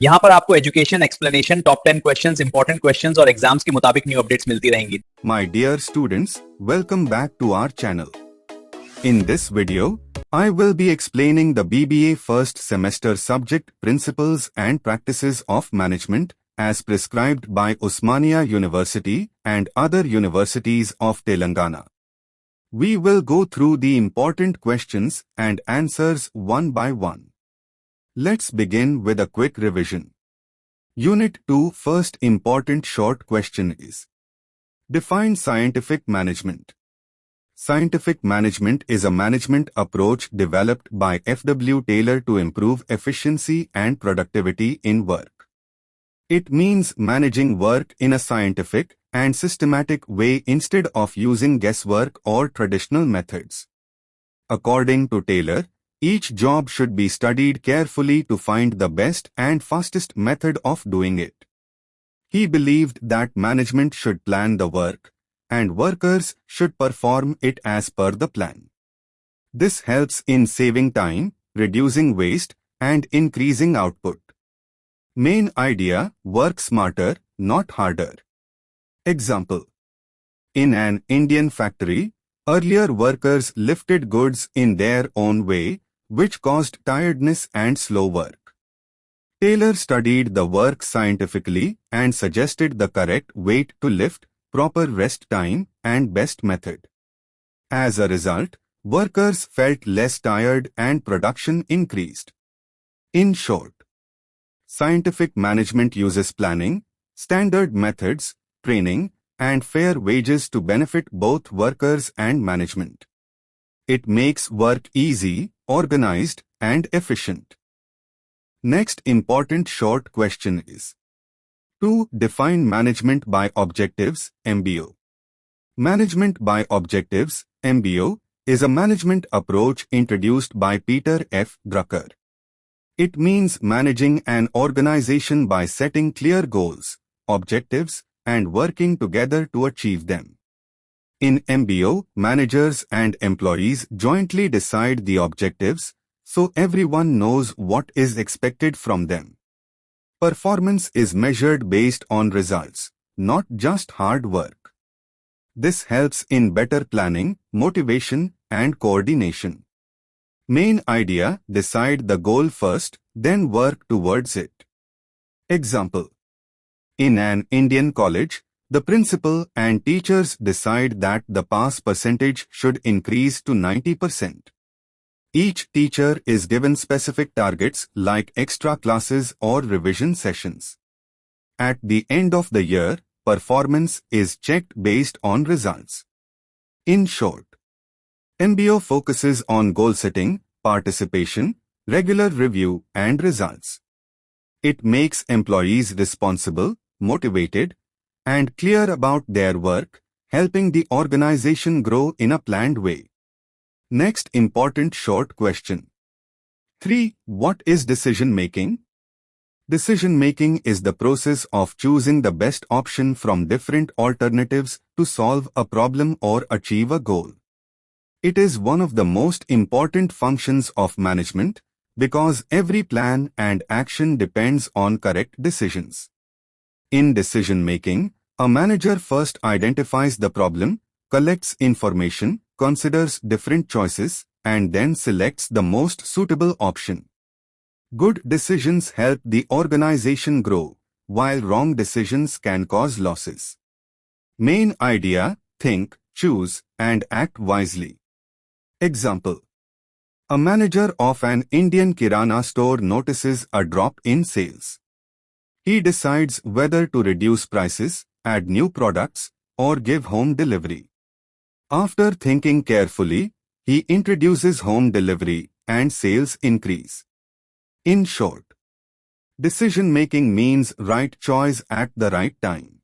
यहाँ पर आपको education, explanation, top 10 questions, important questions और एग्जाम्स के मुताबिक न्यू अपडेट्स मिलती रहेंगी। My dear students, welcome back to our channel. In this video, I will be explaining the BBA first semester subject principles and practices of management as prescribed by Osmania University and other universities of Telangana. We will go through the important questions and answers one by one. Let's begin with a quick revision. Unit 2 first important short question is: define scientific management. Scientific management is a management approach developed by F.W. Taylor to improve efficiency and productivity in work. It means managing work in a scientific and systematic way instead of using guesswork or traditional methods. According to Taylor, each job should be studied carefully to find the best and fastest method of doing it. He believed that management should plan the work, and workers should perform it as per the plan. This helps in saving time, reducing waste, and increasing output. Main idea: work smarter, not harder. Example: in an Indian factory, earlier workers lifted goods in their own way, which caused tiredness and slow work. Taylor studied the work scientifically and suggested the correct weight to lift, proper rest time, and best method. As a result, workers felt less tired and production increased. In short, scientific management uses planning, standard methods, training, and fair wages to benefit both workers and management. It makes work easy, organized, and efficient. Next important short question is: to define management by objectives, MBO. Management by objectives, MBO, is a management approach introduced by Peter F. Drucker. It means managing an organization by setting clear goals, objectives, and working together to achieve them. In MBO, managers and employees jointly decide the objectives, so everyone knows what is expected from them. Performance is measured based on results, not just hard work. This helps in better planning, motivation, and coordination. Main idea: decide the goal first, then work towards it. Example: in an Indian college, the principal and teachers decide that the pass percentage should increase to 90%. Each teacher is given specific targets like extra classes or revision sessions. At the end of the year, performance is checked based on results. In short, MBO focuses on goal setting, participation, regular review, and results. It makes employees responsible, motivated, and clear about their work, helping the organization grow in a planned way. Next important short question. 3. What is decision making? Decision making is the process of choosing the best option from different alternatives to solve a problem or achieve a goal. It is one of the most important functions of management because every plan and action depends on correct decisions. In decision-making, a manager first identifies the problem, collects information, considers different choices, and then selects the most suitable option. Good decisions help the organization grow, while wrong decisions can cause losses. Main idea: think, choose, and act wisely. Example: a manager of an Indian kirana store notices a drop in sales. He decides whether to reduce prices, add new products, or give home delivery. After thinking carefully, he introduces home delivery and sales increase. In short, decision-making means right choice at the right time.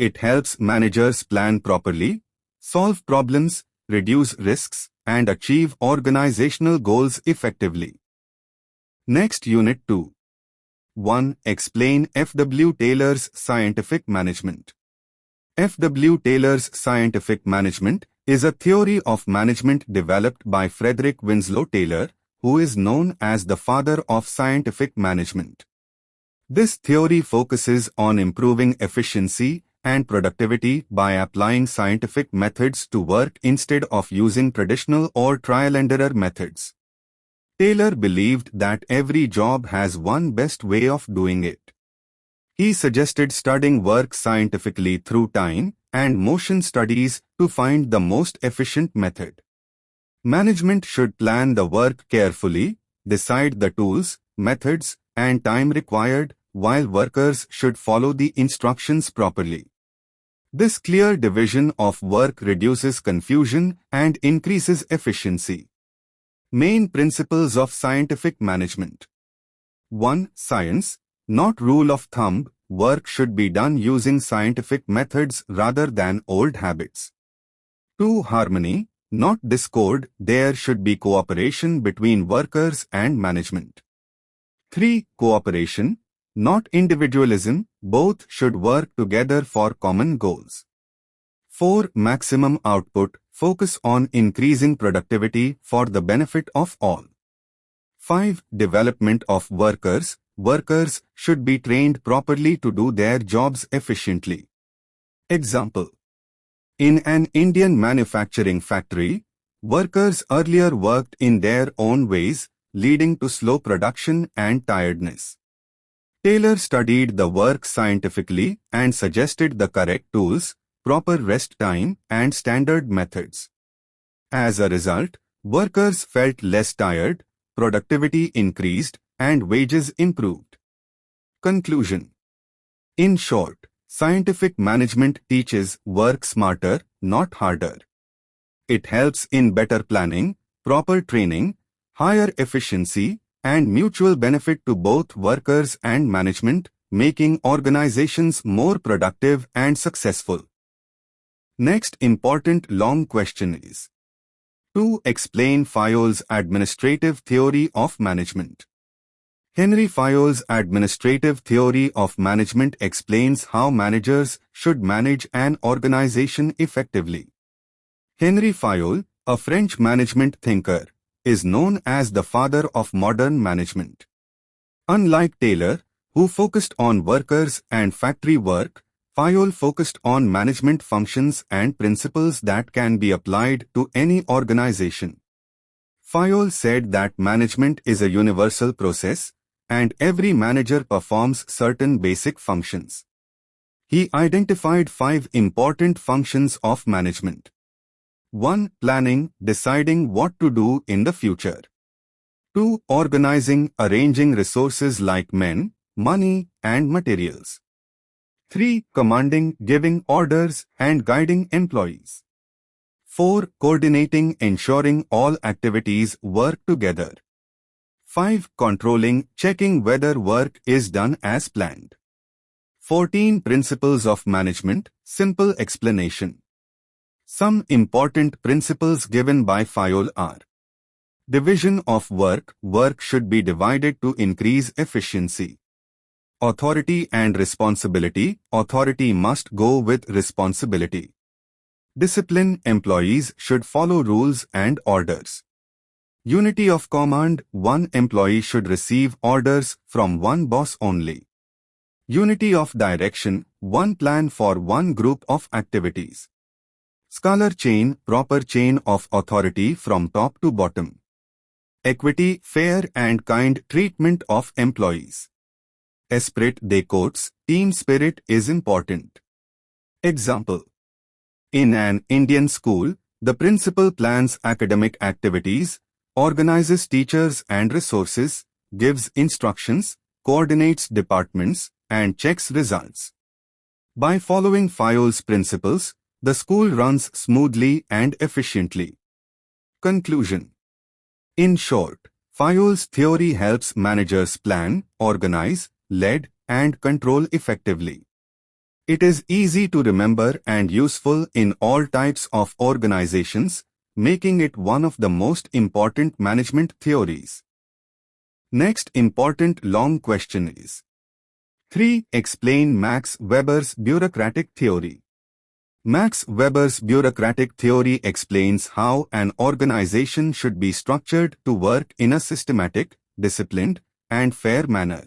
It helps managers plan properly, solve problems, reduce risks, and achieve organizational goals effectively. Next, Unit 2. 1. Explain F.W. Taylor's scientific management. F.W. Taylor's scientific management is a theory of management developed by Frederick Winslow Taylor, who is known as the father of scientific management. This theory focuses on improving efficiency and productivity by applying scientific methods to work instead of using traditional or trial-and-error methods. Taylor believed that every job has one best way of doing it. He suggested studying work scientifically through time and motion studies to find the most efficient method. Management should plan the work carefully, decide the tools, methods, and time required, while workers should follow the instructions properly. This clear division of work reduces confusion and increases efficiency. Main principles of scientific management. 1. Science, not rule of thumb. Work should be done using scientific methods rather than old habits. 2. Harmony, not discord. There should be cooperation between workers and management. 3. Cooperation, not individualism. Both should work together for common goals. 4. Maximum output. Focus on increasing productivity for the benefit of all. 5. Development of workers. Workers should be trained properly to do their jobs efficiently. Example. In an Indian manufacturing factory, workers earlier worked in their own ways, leading to slow production and tiredness. Taylor studied the work scientifically and suggested the correct tools, proper rest time, and standard methods. As a result, workers felt less tired, productivity increased, and wages improved. Conclusion. In short, scientific management teaches work smarter, not harder. It helps in better planning, proper training, higher efficiency, and mutual benefit to both workers and management, making organizations more productive and successful. Next important long question is: to explain Fayol's administrative theory of management. Henry Fayol's administrative theory of management explains how managers should manage an organization effectively. Henry Fayol, a French management thinker, is known as the father of modern management. Unlike Taylor, who focused on workers and factory work, Fayol focused on management functions and principles that can be applied to any organization. Fayol said that management is a universal process, and every manager performs certain basic functions. He identified 5 important functions of management. 1. Planning, deciding what to do in the future. 2. Organizing, arranging resources like men, money, and materials. 3. Commanding, giving orders, and guiding employees. 4. Coordinating, ensuring all activities work together. 5. Controlling, checking whether work is done as planned. 14. Principles of management, simple explanation. Some important principles given by Fayol are: division of work. Work should be divided to increase efficiency. Authority and responsibility. Authority must go with responsibility. Discipline. Employees should follow rules and orders. Unity of command. One employee should receive orders from one boss only. Unity of direction. One plan for one group of activities. Scalar chain. Proper chain of authority from top to bottom. Equity. Fair and kind treatment of employees. Esprit de corps. Team spirit is important. Example. In an Indian school, the principal plans academic activities, organizes teachers and resources, gives instructions, coordinates departments, and checks results. By following Fayol's principles, the school runs smoothly and efficiently. Conclusion. In short, Fayol's theory helps managers plan, organize, lead, and control effectively. It is easy to remember and useful in all types of organizations, making it one of the most important management theories. Next important long question is: 3. Explain Max Weber's bureaucratic theory. Max Weber's bureaucratic theory explains how an organization should be structured to work in a systematic, disciplined, and fair manner.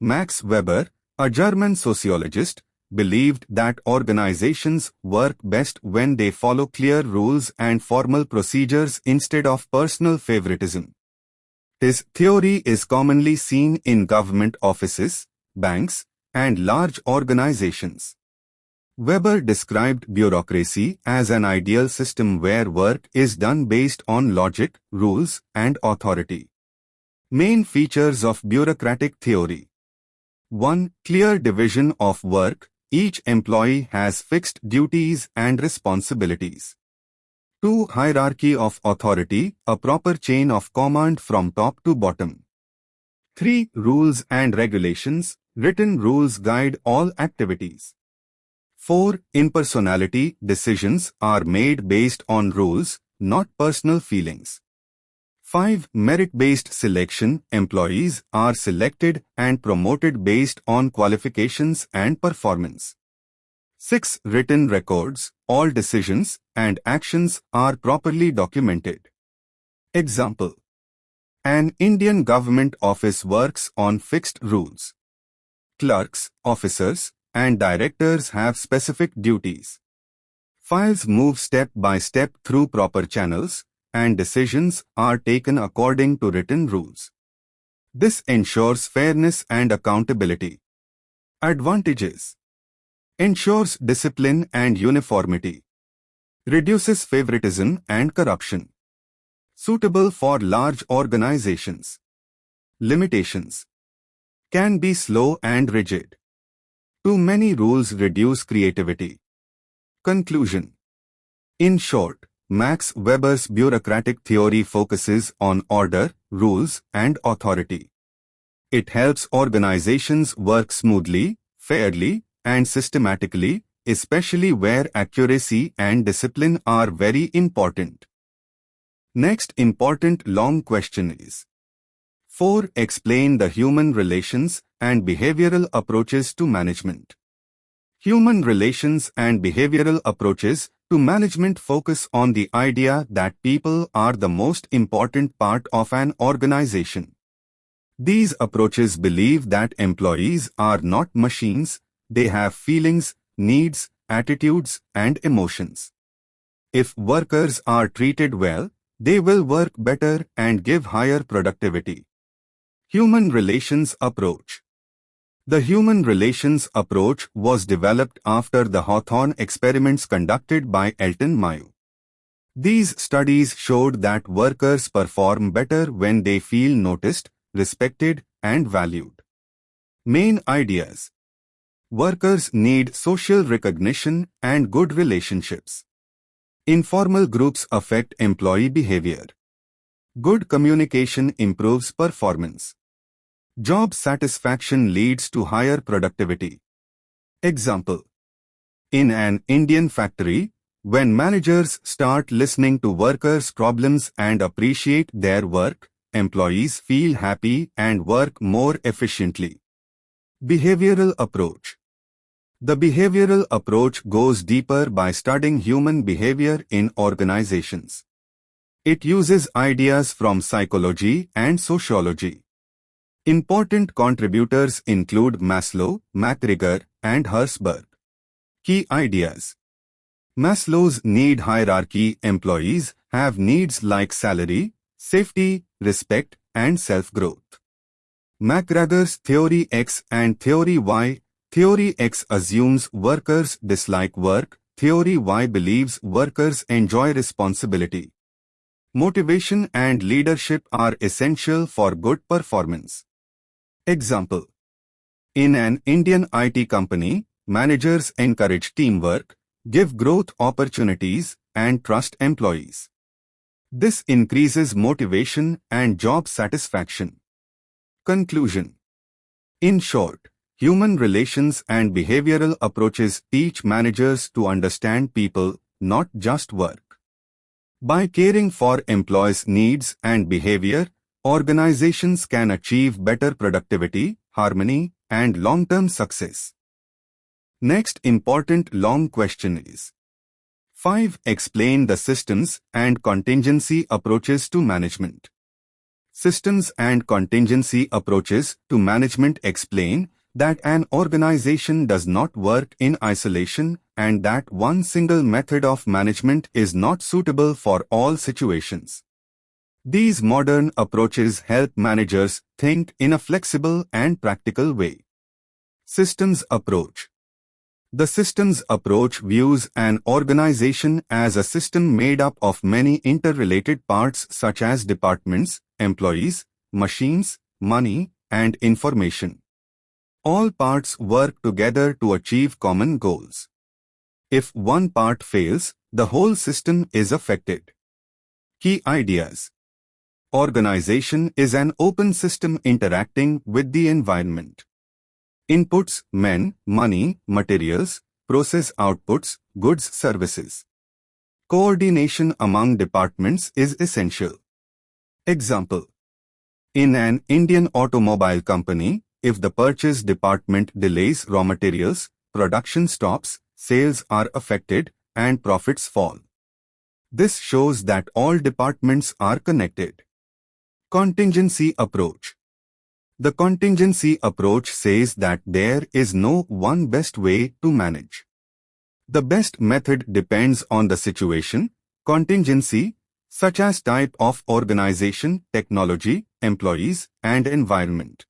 Max Weber, a German sociologist, believed that organizations work best when they follow clear rules and formal procedures instead of personal favoritism. His theory is commonly seen in government offices, banks, and large organizations. Weber described bureaucracy as an ideal system where work is done based on logic, rules, and authority. Main features of bureaucratic theory. 1. Clear division of work. Each employee has fixed duties and responsibilities. 2. Hierarchy of authority, a proper chain of command from top to bottom. 3. Rules and regulations, written rules guide all activities. 4. Impersonality, decisions are made based on rules, not personal feelings. 5. Merit-based selection, employees are selected and promoted based on qualifications and performance. 6. Written records, all decisions and actions are properly documented. Example. An Indian government office works on fixed rules. Clerks, officers, and directors have specific duties. Files move step by step through proper channels, and decisions are taken according to written rules. This ensures fairness and accountability. Advantages. Ensures discipline and uniformity. Reduces favoritism and corruption. Suitable for large organizations. Limitations. Can be slow and rigid. Too many rules reduce creativity. Conclusion. In short, Max Weber's bureaucratic theory focuses on order, rules, and authority. It helps organizations work smoothly, fairly, and systematically, especially where accuracy and discipline are very important. Next important long question is: 4. Explain the human relations and behavioral approaches to management. Human relations and behavioral approaches to management focus on the idea that people are the most important part of an organization. These approaches believe that employees are not machines, they have feelings, needs, attitudes, and emotions. If workers are treated well, they will work better and give higher productivity. Human Relations Approach. The human relations approach was developed after the Hawthorne experiments conducted by Elton Mayo. These studies showed that workers perform better when they feel noticed, respected, and valued. Main ideas. Workers need social recognition and good relationships. Informal groups affect employee behavior. Good communication improves performance. Job satisfaction leads to higher productivity. Example. In an Indian factory, when managers start listening to workers' problems and appreciate their work, employees feel happy and work more efficiently. Behavioral approach. The behavioral approach goes deeper by studying human behavior in organizations. It uses ideas from psychology and sociology. Important contributors include Maslow, MacGregor, and Herzberg. Key ideas. Maslow's need hierarchy. Employees have needs like salary, safety, respect, and self-growth. MacGregor's Theory X and Theory Y. Theory X assumes workers dislike work. Theory Y believes workers enjoy responsibility. Motivation and leadership are essential for good performance. Example. In an Indian IT company, managers encourage teamwork, give growth opportunities, and trust employees. This increases motivation and job satisfaction. Conclusion. In short, human relations and behavioral approaches teach managers to understand people, not just work. By caring for employees' needs and behavior, organizations can achieve better productivity, harmony, and long-term success. Next important long question is: 5. Explain the systems and contingency approaches to management. Systems and contingency approaches to management explain that an organization does not work in isolation and that one single method of management is not suitable for all situations. These modern approaches help managers think in a flexible and practical way. Systems approach. The systems approach views an organization as a system made up of many interrelated parts such as departments, employees, machines, money, and information. All parts work together to achieve common goals. If one part fails, the whole system is affected. Key ideas. Organization is an open system interacting with the environment. Inputs, men, money, materials, process outputs, goods, services. Coordination among departments is essential. Example. In an Indian automobile company, if the purchase department delays raw materials, production stops, sales are affected, and profits fall. This shows that all departments are connected. Contingency approach. The contingency approach says that there is no one best way to manage. The best method depends on the situation, contingency, such as type of organization, technology, employees, and environment.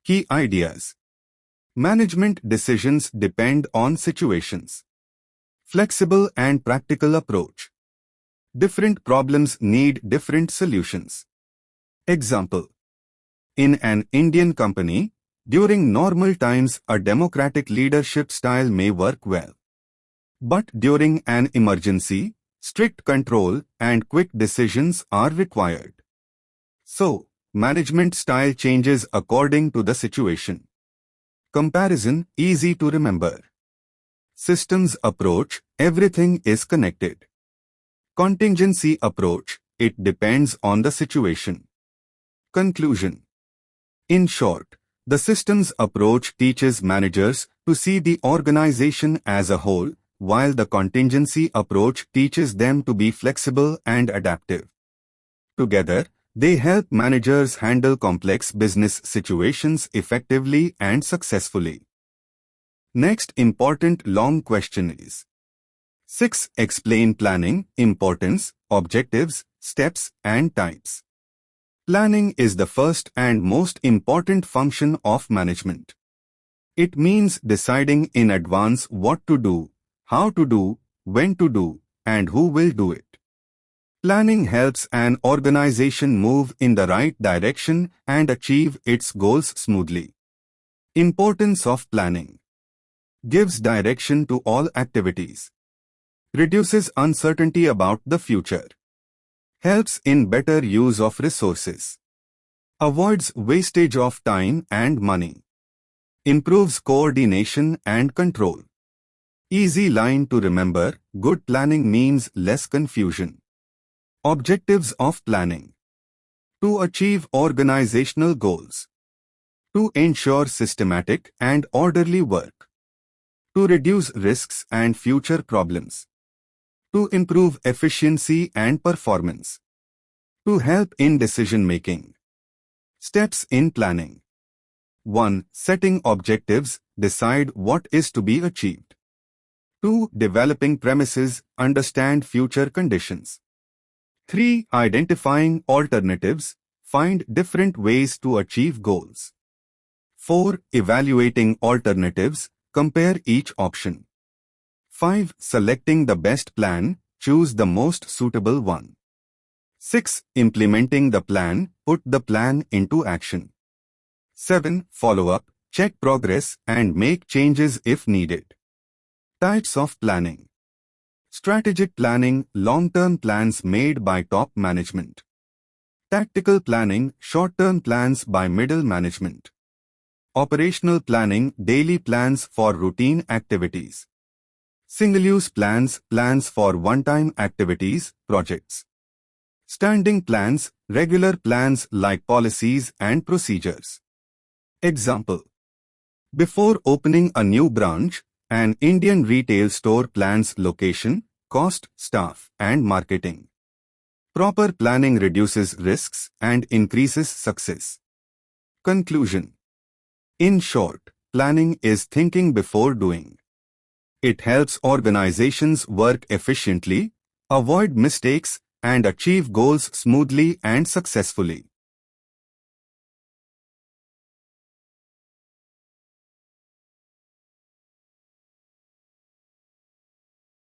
Key ideas. Management decisions depend on situations. Flexible and practical approach. Different problems need different solutions. Example. In an Indian company, during normal times a democratic leadership style may work well. But during an emergency, strict control and quick decisions are required. So, management style changes according to the situation. Comparison easy to remember. Systems approach, everything is connected. Contingency approach, it depends on the situation. Conclusion. In short, the systems approach teaches managers to see the organization as a whole, while the contingency approach teaches them to be flexible and adaptive. Together, they help managers handle complex business situations effectively and successfully. Next important long question is 6. Explain planning, importance, objectives, steps, and types. Planning is the first and most important function of management. It means deciding in advance what to do, how to do, when to do, and who will do it. Planning helps an organization move in the right direction and achieve its goals smoothly. Importance of planning. Gives direction to all activities. Reduces uncertainty about the future. Helps in better use of resources. Avoids wastage of time and money. Improves coordination and control. Easy line to remember, good planning means less confusion. Objectives of planning. To achieve organizational goals. To ensure systematic and orderly work. To reduce risks and future problems. To improve efficiency and performance. To help in decision-making. Steps in planning. 1. Setting objectives, decide what is to be achieved. 2. Developing premises, understand future conditions. 3. Identifying alternatives, find different ways to achieve goals. 4. Evaluating alternatives, compare each option. 5. Selecting the best plan, choose the most suitable one. 6. Implementing the plan, put the plan into action. 7. Follow up, check progress and make changes if needed. Types of planning. Strategic planning, long-term plans made by top management. Tactical planning, short-term plans by middle management. Operational planning, daily plans for routine activities. Single-use plans, plans for one-time activities, projects. Standing plans, regular plans like policies and procedures. Example. Before opening a new branch, an Indian retail store plans location, cost, staff, and marketing. Proper planning reduces risks and increases success. Conclusion. In short, planning is thinking before doing. It helps organizations work efficiently, avoid mistakes, and achieve goals smoothly and successfully.